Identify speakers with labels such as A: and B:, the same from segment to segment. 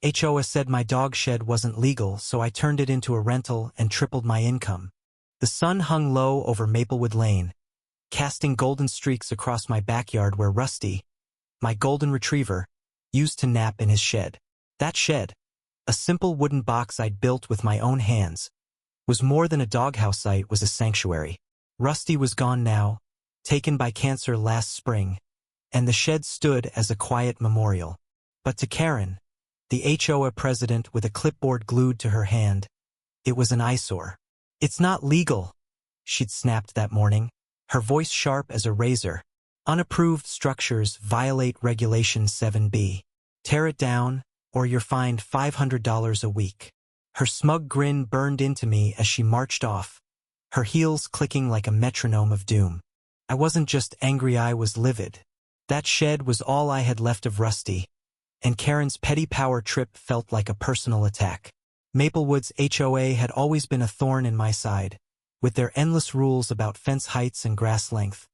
A: HOA said my dog shed wasn't legal, so I turned it into a rental and tripled my income. The sun hung low over Maplewood Lane, casting golden streaks across my backyard where Rusty, my golden retriever, used to nap in his shed. That shed, a simple wooden box I'd built with my own hands, was more than a doghouse site, was a sanctuary. Rusty was gone now, taken by cancer last spring, and the shed stood as a quiet memorial. But to Karen, the HOA president with a clipboard glued to her hand, it was an eyesore. "It's not legal," she'd snapped that morning, her voice sharp as a razor. "Unapproved structures violate Regulation 7B. Tear it down, or you're fined $500 a week." Her smug grin burned into me as she marched off, her heels clicking like a metronome of doom. I wasn't just angry, I was livid. That shed was all I had left of Rusty, and Karen's petty power trip felt like a personal attack. Maplewood's HOA had always been a thorn in my side, with their endless rules about fence heights and grass length.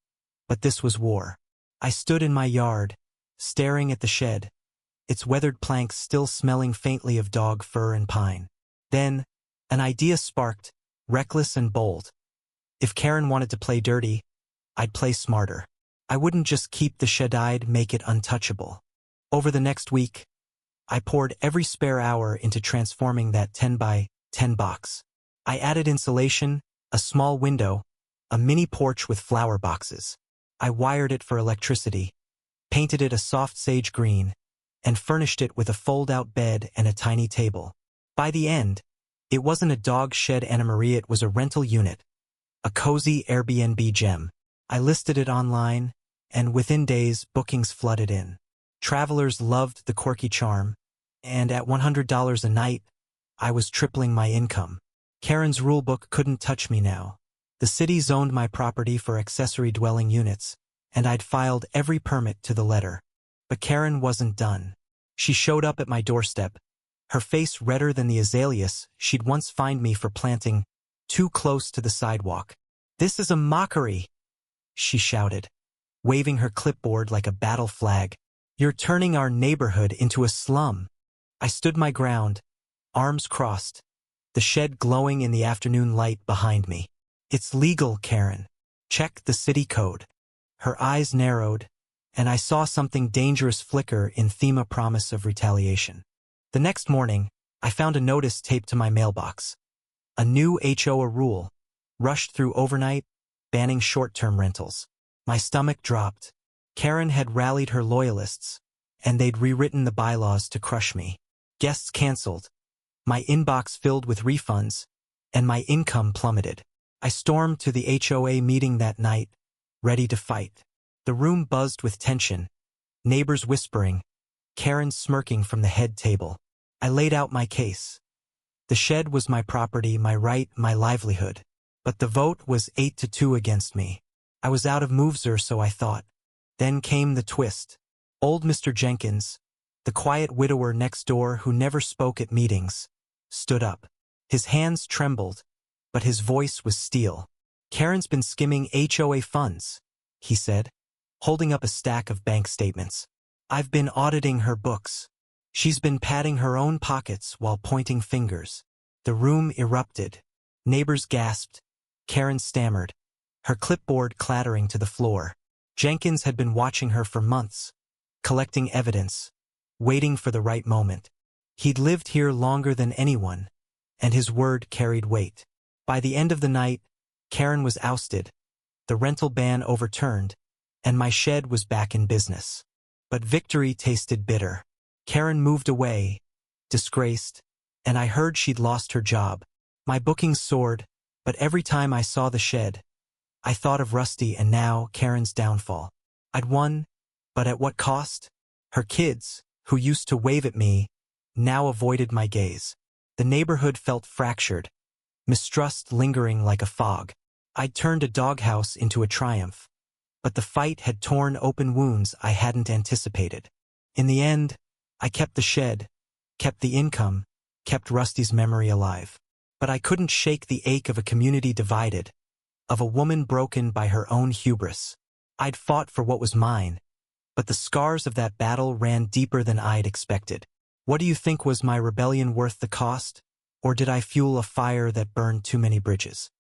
A: But this was war. I stood in my yard, staring at the shed, its weathered planks still smelling faintly of dog fur and pine. Then, an idea sparked, reckless and bold. If Karen wanted to play dirty, I'd play smarter. I wouldn't just keep the shed, I'd make it untouchable. Over the next week, I poured every spare hour into transforming that 10 by 10 box. I added insulation, a small window, a mini porch with flower boxes. I wired it for electricity, painted it a soft sage green, and furnished it with a fold-out bed and a tiny table. By the end, it wasn't a dog shed, Anna Marie, it was a rental unit, a cozy Airbnb gem. I listed it online, and within days, bookings flooded in. Travelers loved the quirky charm, and at $100 a night, I was tripling my income. Karen's rulebook couldn't touch me now. The city zoned my property for accessory dwelling units, and I'd filed every permit to the letter. But Karen wasn't done. She showed up at my doorstep, her face redder than the azaleas she'd once fined me for planting too close to the sidewalk. "This is a mockery," she shouted, waving her clipboard like a battle flag. "You're turning our neighborhood into a slum." I stood my ground, arms crossed, the shed glowing in the afternoon light behind me. "It's legal, Karen. Check the city code." Her eyes narrowed, and I saw something dangerous flicker in them, a promise of retaliation. The next morning, I found a notice taped to my mailbox. A new HOA rule, rushed through overnight, banning short-term rentals. My stomach dropped. Karen had rallied her loyalists, and they'd rewritten the bylaws to crush me. Guests canceled, my inbox filled with refunds, and my income plummeted. I stormed to the HOA meeting that night, ready to fight. The room buzzed with tension, neighbors whispering, Karen smirking from the head table. I laid out my case. The shed was my property, my right, my livelihood. But the vote was 8-2 against me. I was out of moves, or so I thought. Then came the twist. Old Mr. Jenkins, the quiet widower next door who never spoke at meetings, stood up. His hands trembled, but his voice was steel. "Karen's been skimming HOA funds," he said, holding up a stack of bank statements. "I've been auditing her books. She's been patting her own pockets while pointing fingers." The room erupted. Neighbors gasped. Karen stammered, her clipboard clattering to the floor. Jenkins had been watching her for months, collecting evidence, waiting for the right moment. He'd lived here longer than anyone, and his word carried weight. By the end of the night, Karen was ousted, the rental ban overturned, and my shed was back in business. But victory tasted bitter. Karen moved away, disgraced, and I heard she'd lost her job. My bookings soared, but every time I saw the shed, I thought of Rusty and now Karen's downfall. I'd won, but at what cost? Her kids, who used to wave at me, now avoided my gaze. The neighborhood felt fractured, mistrust lingering like a fog. I'd turned a doghouse into a triumph, but the fight had torn open wounds I hadn't anticipated. In the end, I kept the shed, kept the income, kept Rusty's memory alive. But I couldn't shake the ache of a community divided, of a woman broken by her own hubris. I'd fought for what was mine, but the scars of that battle ran deeper than I'd expected. What do you think, was my rebellion worth the cost? Or did I fuel a fire that burned too many bridges?